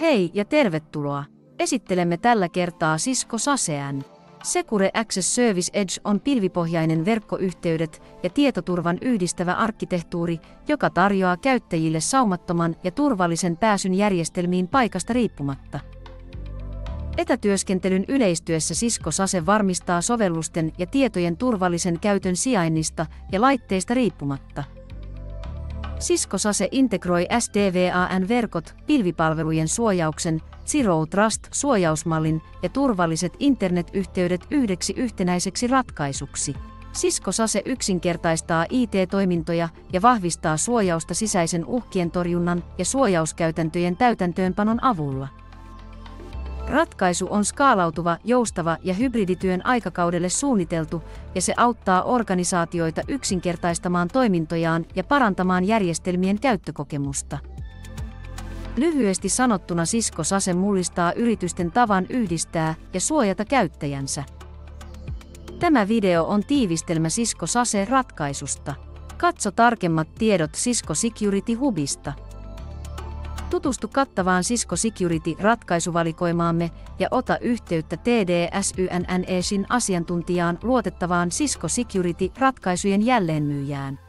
Hei ja tervetuloa! Esittelemme tällä kertaa Cisco SASEan. Secure Access Service Edge on pilvipohjainen verkkoyhteydet ja tietoturvan yhdistävä arkkitehtuuri, joka tarjoaa käyttäjille saumattoman ja turvallisen pääsyn järjestelmiin paikasta riippumatta. Etätyöskentelyn yleistyessä Cisco SASE varmistaa sovellusten ja tietojen turvallisen käytön sijainnista ja laitteista riippumatta. Cisco SASE integroi SDWAN-verkot, pilvipalvelujen suojauksen, Zero Trust-suojausmallin ja turvalliset internetyhteydet yhdeksi yhtenäiseksi ratkaisuksi. Cisco SASE yksinkertaistaa IT-toimintoja ja vahvistaa suojausta sisäisen uhkien torjunnan ja suojauskäytäntöjen täytäntöönpanon avulla. Ratkaisu on skaalautuva, joustava ja hybridityön aikakaudelle suunniteltu, ja se auttaa organisaatioita yksinkertaistamaan toimintojaan ja parantamaan järjestelmien käyttökokemusta. Lyhyesti sanottuna Cisco SASE mullistaa yritysten tavan yhdistää ja suojata käyttäjänsä. Tämä video on tiivistelmä Cisco SASE-ratkaisusta. Katso tarkemmat tiedot Cisco Security Hubista. Tutustu kattavaan Cisco Security-ratkaisuvalikoimaamme ja ota yhteyttä TD-SYNNECin asiantuntijaan luotettavaan Cisco Security-ratkaisujen jälleenmyyjään.